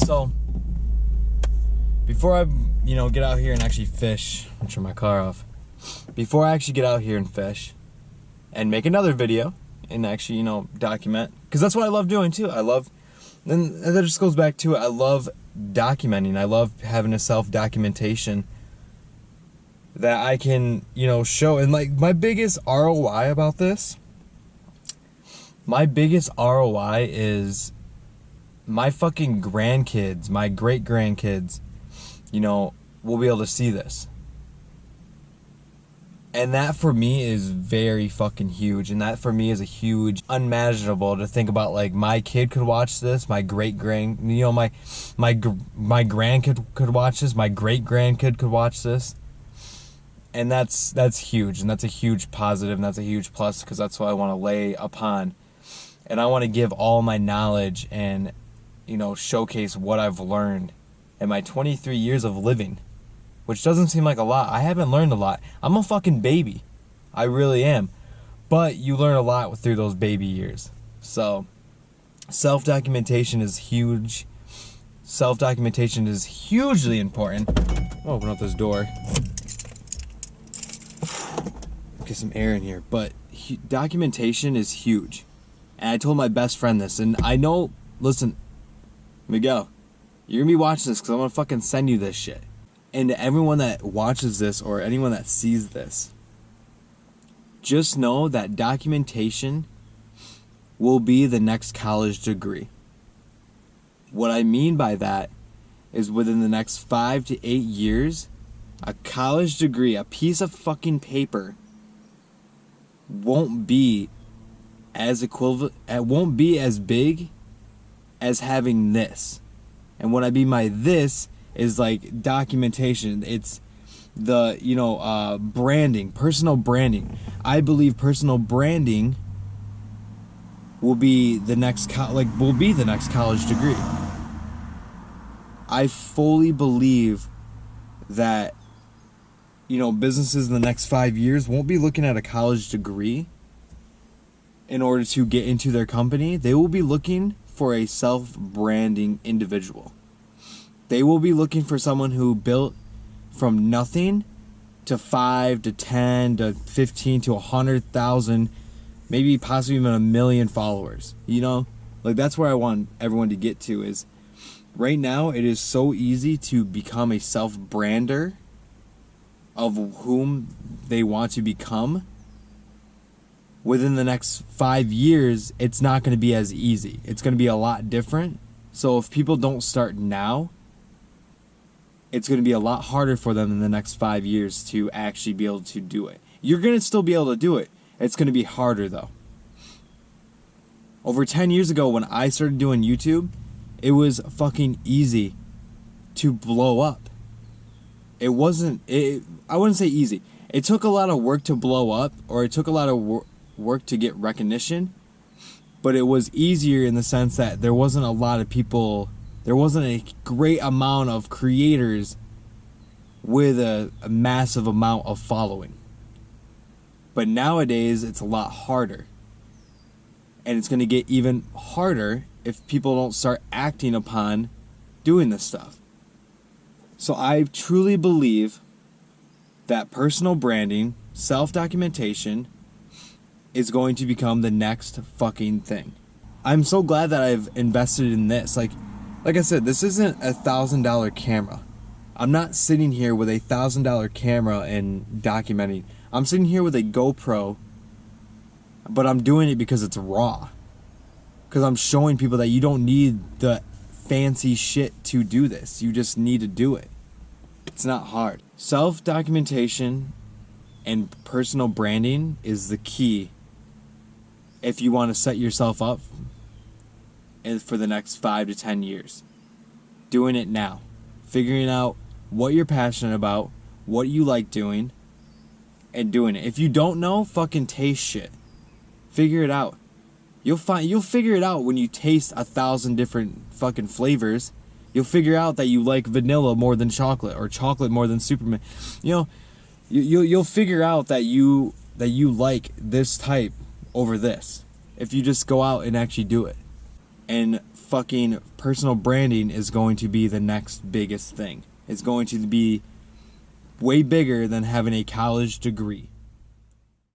So, before I, get out here and actually fish, I'll turn my car off. Before I actually get out here and fish and make another video and actually, document, because that's what I love doing too. And that just goes back to it. I love documenting. I love having a self-documentation that I can, show. And like my biggest ROI about this, is my fucking grandkids, my great grandkids, will be able to see this. And that for me is very fucking huge. And that for me is a huge, unimaginable to think about. Like my kid could watch this, my great grand, my grandkid could watch this, my great grandkid could watch this. And that's huge. And that's a huge positive. And that's a huge plus, because that's what I want to lay upon. And I want to give all my knowledge and, showcase what I've learned in my 23 years of living, which doesn't seem like a lot. I haven't learned a lot. I'm a fucking baby. I really am. But you learn a lot through those baby years. So, self-documentation is huge. Self-documentation is hugely important. I'll open up this door. Get some air in here. But documentation is huge. And I told my best friend this. And I know, listen, Miguel, you're going to be watching this because I'm going to fucking send you this shit. And to everyone that watches this or anyone that sees this, just know that documentation will be the next college degree. What I mean by that is within the next 5 to 8 years, a college degree, a piece of fucking paper, won't be as equivalent, it won't be as big as having this. And what I mean by this is like documentation. It's the branding, personal branding. I believe personal branding will be the next college degree. I fully believe that businesses in the next 5 years won't be looking at a college degree in order to get into their company. They will be looking for a self-branding individual. They will be looking for someone who built from nothing to 5 to 10 to 15 to 100,000, maybe possibly even 1 million followers. Like that's where I want everyone to get to. Is right now it is so easy to become a self-brander of whom they want to become. Within the next 5 years, it's not going to be as easy. It's going to be a lot different. So if people don't start now, it's going to be a lot harder for them in the next 5 years to actually be able to do it. You're going to still be able to do it. It's going to be harder though. Over 10 years ago when I started doing YouTube, it was fucking easy to blow up. I wouldn't say easy. It took a lot of work to blow up, or it took a lot of work to get recognition, but it was easier in the sense that there wasn't a lot of people, there wasn't a great amount of creators with a massive amount of following. But nowadays it's a lot harder, and it's going to get even harder if people don't start acting upon doing this stuff. So I truly believe that personal branding, self-documentation is going to become the next fucking thing. I'm so glad that I've invested in this. Like I said, this isn't $1,000 camera. I'm not sitting here with $1,000 camera and documenting. I'm sitting here with a GoPro, but I'm doing it because it's raw. Because I'm showing people that you don't need the fancy shit to do this. You just need to do it. It's not hard. Self-documentation and personal branding is the key if you want to set yourself up for the next 5 to 10 years. Doing it now. Figuring out what you're passionate about, what you like doing, and doing it. If you don't know, fucking taste shit. Figure it out. You'll figure it out when you taste 1,000 different fucking flavors. You'll figure out that you like vanilla more than chocolate, or chocolate more than Superman. You'll figure out that you like this type over this if you just go out and actually do it. And fucking personal branding is going to be the next biggest thing. It's going to be way bigger than having a college degree.